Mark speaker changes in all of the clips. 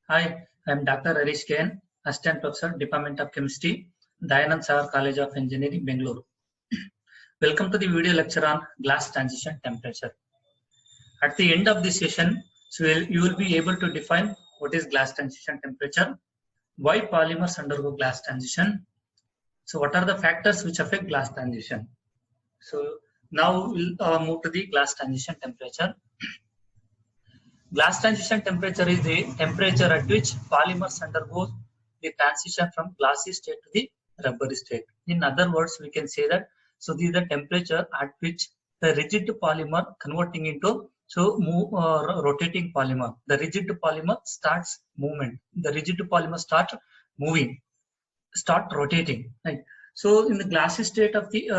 Speaker 1: Hi, I'm Dr. Harish Ken, Assistant Professor, Department of Chemistry, Dayanand Sagar College of Engineering, Bangalore. Welcome to the video lecture on glass transition temperature. At the end of this session, you will be able to define what is glass transition temperature, why polymers undergo glass transition, so what are the factors which affect glass transition. So now we'll move to the glass transition temperature. Glass transition temperature is the temperature at which polymers undergo the transition from glassy state to the rubbery state. In other words, we can say that this is the temperature at which the rigid polymer converting into rotating polymer. The rigid polymer starts movement. The rigid polymer start moving, start rotating. Right. So in the glassy state of the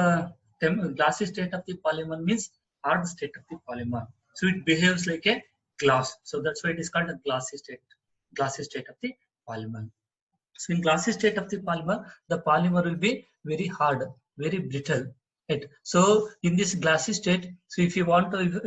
Speaker 1: polymer means hard state of the polymer. So it behaves like a glass. So that's why it is called a glassy state of the polymer. So in glassy state of the polymer will be very hard, very brittle. Right. So in this glassy state, so if you want to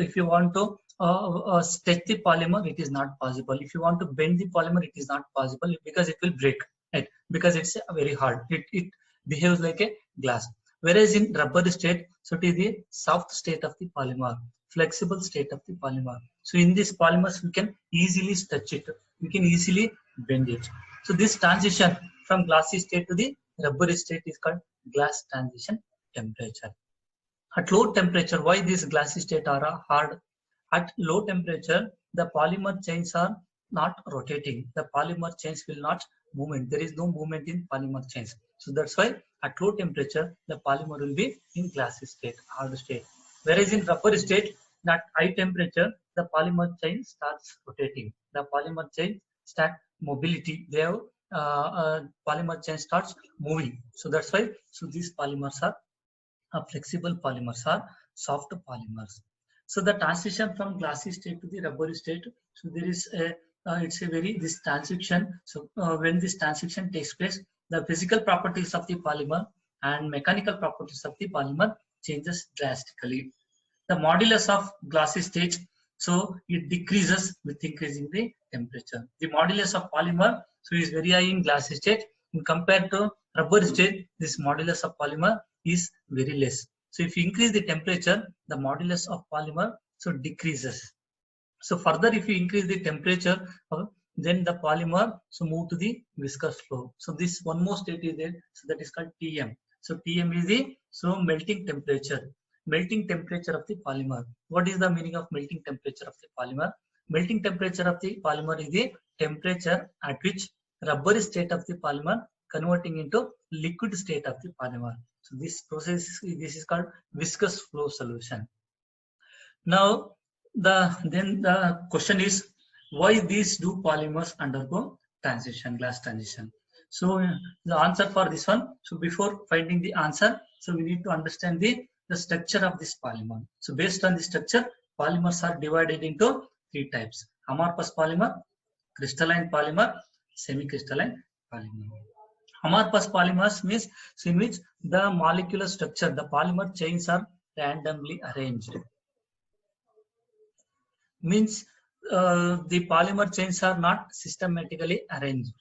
Speaker 1: stretch the polymer, it is not possible. If you want to bend the polymer, it is not possible because it will break. Right. Because it's very hard. It behaves like a glass. Whereas in rubber state, so it is the soft state of the polymer, flexible state of the polymer. So in this polymers, we can easily stretch it. We can easily bend it. So this transition from glassy state to the rubbery state is called glass transition temperature. At low temperature, why these glassy state are hard? At low temperature, the polymer chains are not rotating. The polymer chains will not movement. There is no movement in polymer chains. So that's why at low temperature, the polymer will be in glassy state, hard state. Whereas in rubber state, at high temperature, the polymer chain starts rotating. The polymer chain start mobility. They have polymer chain starts moving. So that's why these polymers are flexible polymers are soft polymers. So the transition from glassy state to the rubbery state, so there is this transition. So when this transition takes place, the physical properties of the polymer and mechanical properties of the polymer changes drastically. The modulus of glassy state, so it decreases with increasing the temperature. The modulus of polymer, so is very high in glassy state. In compared to rubber state, this modulus of polymer is very less. So if you increase the temperature, the modulus of polymer so decreases. So further, if you increase the temperature, then the polymer so move to the viscous flow. So this one more state is there, so that is called Tm. So Tm is the melting temperature. Melting temperature of the polymer. What is the meaning of melting temperature of the polymer? Melting temperature of the polymer is the temperature at which rubbery state of the polymer converting into liquid state of the polymer. So this process, this is called viscous flow solution. Now, the question is, why these do polymers undergo transition, glass transition? So the answer for this one. So before finding the answer, so we need to understand the structure of this polymer. So based on the structure, polymers are divided into three types: amorphous polymer, crystalline polymer, semi-crystalline polymer. Amorphous polymers means in which the molecular structure, the polymer chains are randomly arranged. Means the polymer chains are not systematically arranged.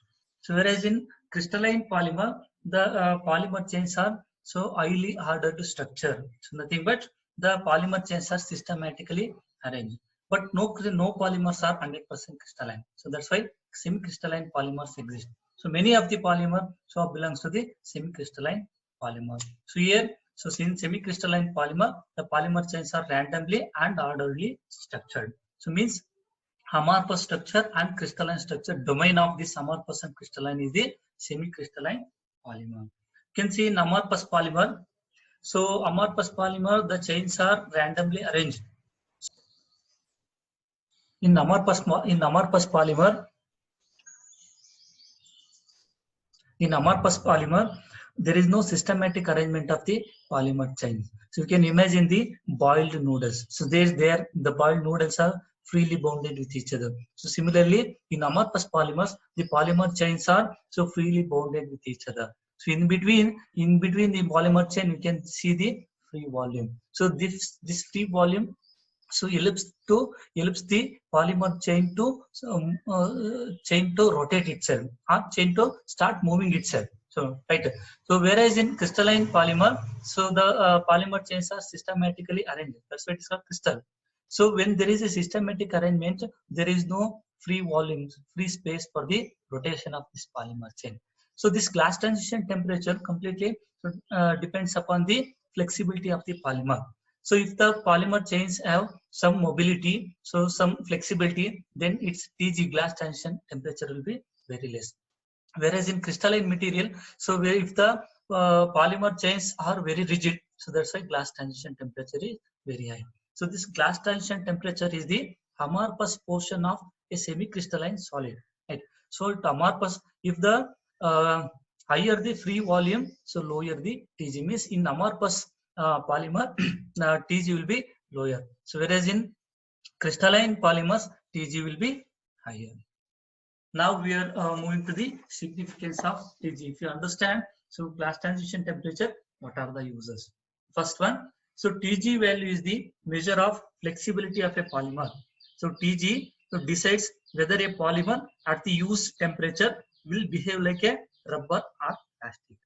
Speaker 1: So whereas in crystalline polymer, the polymer chains are so highly ordered structure. So nothing but the polymer chains are systematically arranged. But no polymers are 100% crystalline. So that's why semi-crystalline polymers exist. So many of the polymer so belongs to the semi-crystalline polymer. So here, so in semi-crystalline polymer, the polymer chains are randomly and orderly structured. So means amorphous structure and crystalline structure, domain of this amorphous and crystalline is the semi-crystalline polymer. You can see in amorphous polymer, so amorphous polymer, the chains are randomly arranged. In amorphous polymer, there is no systematic arrangement of the polymer chains. So you can imagine the boiled noodles. So the boiled noodles are freely bounded with each other. So similarly, in amorphous polymers, the polymer chains are so freely bounded with each other. So in between the polymer chain, you can see the free volume. So this free volume So ellipse the polymer chain to rotate itself, or chain to start moving itself. So right. So whereas in crystalline polymer, so the polymer chains are systematically arranged. That's why it's called crystal. So when there is a systematic arrangement, there is no free volumes, free space for the rotation of this polymer chain. So this glass transition temperature completely depends upon the flexibility of the polymer. So if the polymer chains have some mobility, so some flexibility, then its TG glass transition temperature will be very less. Whereas in crystalline material, so where if the polymer chains are very rigid, so that's why glass transition temperature is very high. So this glass transition temperature is the amorphous portion of a semi-crystalline solid. Right? So at amorphous, if the higher the free volume, so lower the TG. Means in amorphous polymer, TG will be lower. So whereas in crystalline polymers, TG will be higher. Now we are moving to the significance of TG. If you understand, so glass transition temperature, what are the uses? First one, so TG value is the measure of flexibility of a polymer. So TG decides whether a polymer at the use temperature will behave like a rubber or plastic.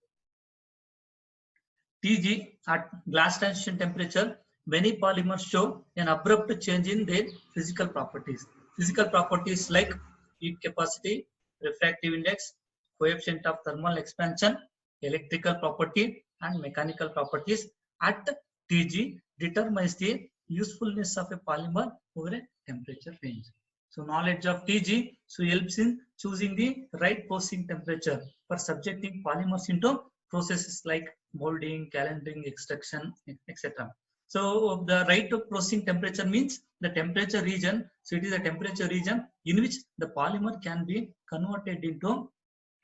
Speaker 1: TG at glass transition temperature, many polymers show an abrupt change in their physical properties. Physical properties like heat capacity, refractive index, coefficient of thermal expansion, electrical property, and mechanical properties at TG determines the usefulness of a polymer over a temperature range. So knowledge of TG helps in choosing the right processing temperature for subjecting polymers into processes like molding, calendering, extraction, etc. So the right of processing temperature means the temperature region. So it is a temperature region in which the polymer can be converted into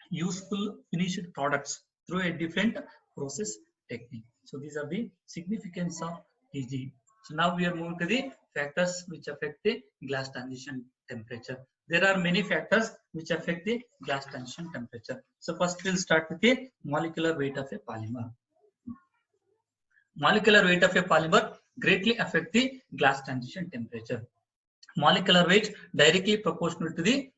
Speaker 1: useful finished products through a different process technique. So these are the significance of TG. So now we are moving to the factors which affect the glass transition temperature. There are many factors which affect the glass transition temperature. So first we'll start with the molecular weight of a polymer. Molecular weight of a polymer greatly affect the glass transition temperature. Molecular weight directly proportional to the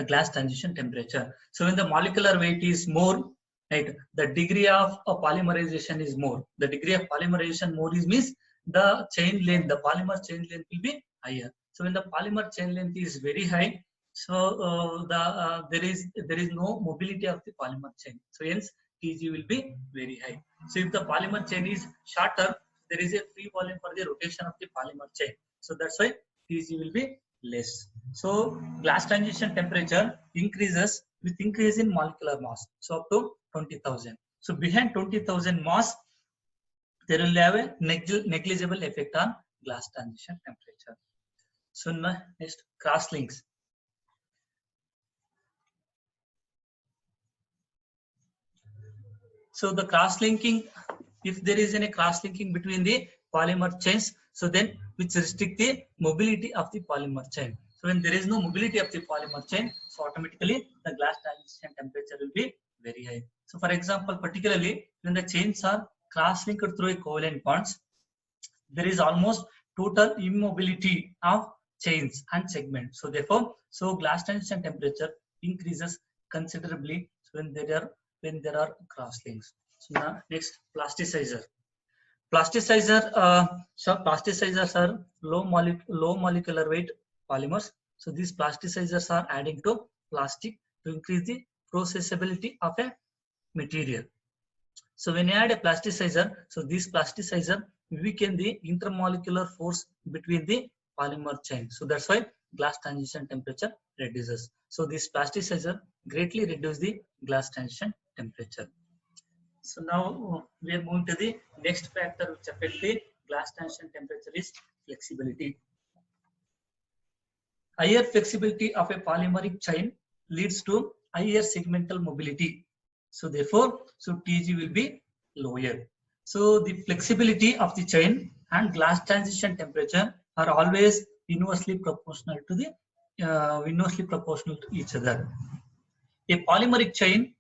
Speaker 1: glass transition temperature. So when the molecular weight is more, right, the degree of polymerization is more. The degree of polymerization more is means the chain length, the polymer chain length will be higher. So when the polymer chain length is very high, so there is no mobility of the polymer chain. So hence TG will be very high. So if the polymer chain is shorter, there is a free volume for the rotation of the polymer chain. So that's why TG will be less. So glass transition temperature increases with increase in molecular mass. So up to 20,000. So behind 20,000 mass, there will have a negligible effect on glass transition temperature. So next, crosslinks. So the cross-linking, if there is any cross-linking between the polymer chains, so then which restrict the mobility of the polymer chain. So when there is no mobility of the polymer chain, so automatically the glass transition temperature will be very high. So for example, particularly when the chains are cross-linked through a covalent bonds, there is almost total immobility of chains and segments. So therefore, so glass transition temperature increases considerably when there are cross-links. So now next, plasticizer. So plasticizers are low molecular weight polymers. So these plasticizers are adding to plastic to increase the processability of a material. So when you add a plasticizer, so this plasticizer weaken the intermolecular force between the polymer chain. So that's why glass transition temperature reduces. So this plasticizer greatly reduce the glass transition temperature. So now we are moving to the next factor which affects the glass transition temperature is flexibility. Higher flexibility of a polymeric chain leads to higher segmental mobility. So therefore, so TG will be lower. So the flexibility of the chain and glass transition temperature are always inversely proportional to each other. A polymeric chain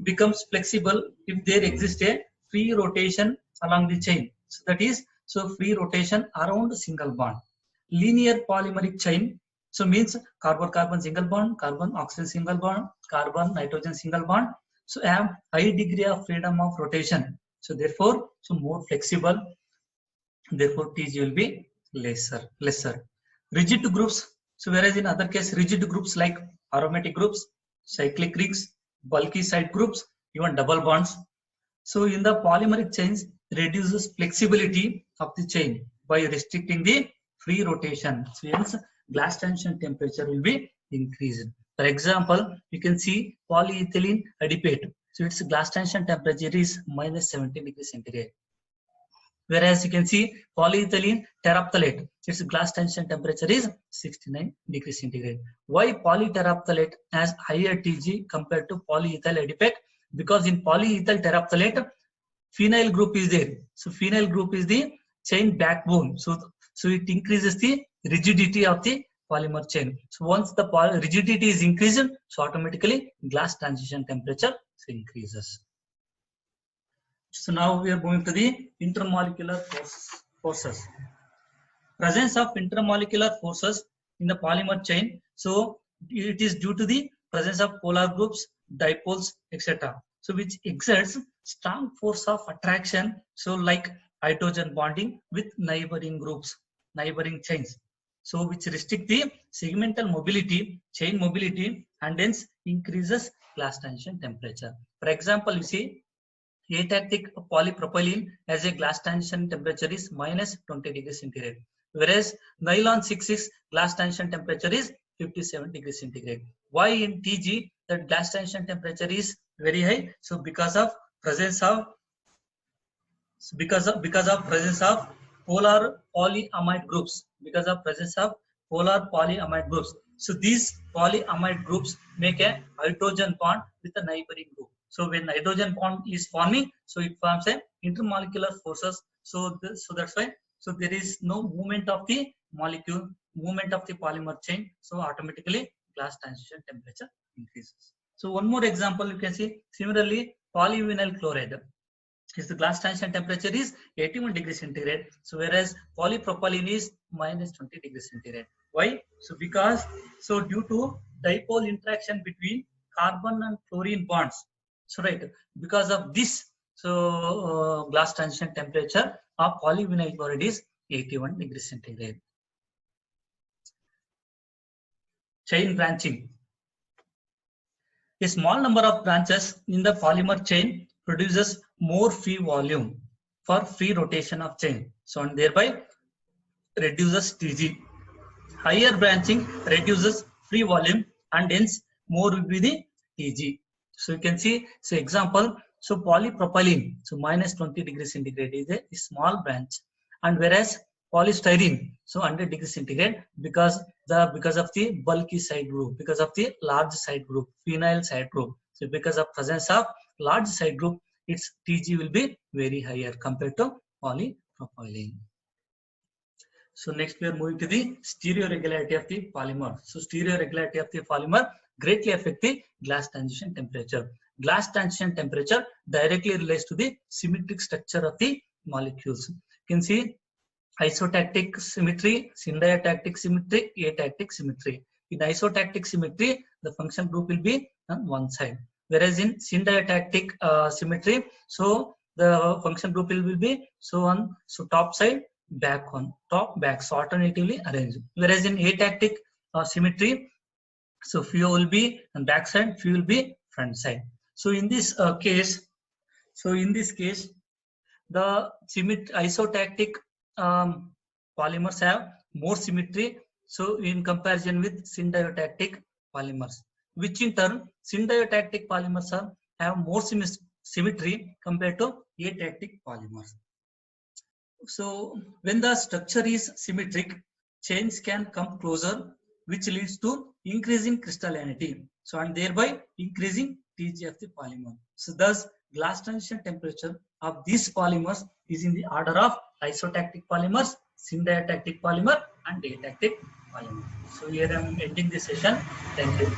Speaker 1: becomes flexible if there exists a free rotation along the chain. So that is, So free rotation around a single bond. Linear polymeric chain, so means carbon-carbon single bond, carbon-oxygen single bond, carbon-nitrogen single bond. So have high degree of freedom of rotation. So therefore, so more flexible. Therefore, TG will be lesser. Rigid groups. So whereas in other case, rigid groups like aromatic groups, cyclic rings, bulky side groups, even double bonds. So in the polymeric chains, reduces flexibility of the chain by restricting the free rotation. So hence glass transition temperature will be increased. For example, you can see polyethylene adipate. So its glass transition temperature is minus 17 degrees centigrade. Whereas you can see polyethylene terephthalate, its glass transition temperature is 69 degrees centigrade. Why polyterephthalate has higher TG compared to polyethyl adipate? Because in polyethyl terephthalate, phenyl group is there. So phenyl group is the chain backbone. So it increases the rigidity of the polymer chain. So once the rigidity is increased, so automatically glass transition temperature increases. So now we are going to the intermolecular forces. Presence of intermolecular forces in the polymer chain. So it is due to the presence of polar groups, dipoles, etc. So which exerts strong force of attraction. So like hydrogen bonding with neighboring groups, neighboring chains. So which restrict the segmental mobility, chain mobility, and hence increases glass transition temperature. For example, you see atactic polypropylene has a glass transition temperature is minus 20 degrees centigrade, whereas nylon 6,6 glass transition temperature is 57 degrees centigrade. Why in TG the glass transition temperature is very high? So because of presence of presence of polar polyamide groups. Because of presence of polar polyamide groups. So these polyamide groups make a hydrogen bond with a neighboring group. So when hydrogen bond is forming, so it forms a intermolecular forces. So that's why. So there is no movement of the molecule, movement of the polymer chain. So automatically glass transition temperature increases. So one more example you can see. Similarly, polyvinyl chloride. Is the glass transition temperature is 81 degrees centigrade. So whereas polypropylene is minus 20 degrees centigrade. Why? So because due to dipole interaction between carbon and chlorine bonds. So right, because of this, glass transition temperature of polyvinyl chloride is 81 degrees centigrade. Chain branching. A small number of branches in the polymer chain produces more free volume for free rotation of chain. So and thereby reduces TG. Higher branching reduces free volume and hence more will be the TG. So you can see, so example, so polypropylene, so minus 20 degrees centigrade is a small branch, and whereas polystyrene, so 100 degrees centigrade because of the bulky side group, because of the large side group, phenyl side group. So because of presence of large side group, its TG will be very higher compared to polypropylene. So next we are moving to the stereoregularity of the polymer. So stereoregularity of the polymer greatly affect the glass transition temperature. Glass transition temperature directly relates to the symmetric structure of the molecules. You can see isotactic symmetry, syndiotactic symmetry, atactic symmetry. In isotactic symmetry, the function group will be on one side, whereas in syndiotactic symmetry, so the function group will be on top side, back on top, back, so alternatively arranged. Whereas in atactic symmetry, so few will be on back side, few will be front side. So in this case, the isotactic polymers have more symmetry, so in comparison with syndiotactic polymers, which in turn syndiotactic polymers have more symmetry compared to atactic polymers. So when the structure is symmetric, chains can come closer, which leads to increasing crystallinity, so and thereby increasing TG of the polymer. So thus glass transition temperature of these polymers is in the order of isotactic polymers, syndiotactic polymer and atactic polymer. So here I am ending this session. Thank you.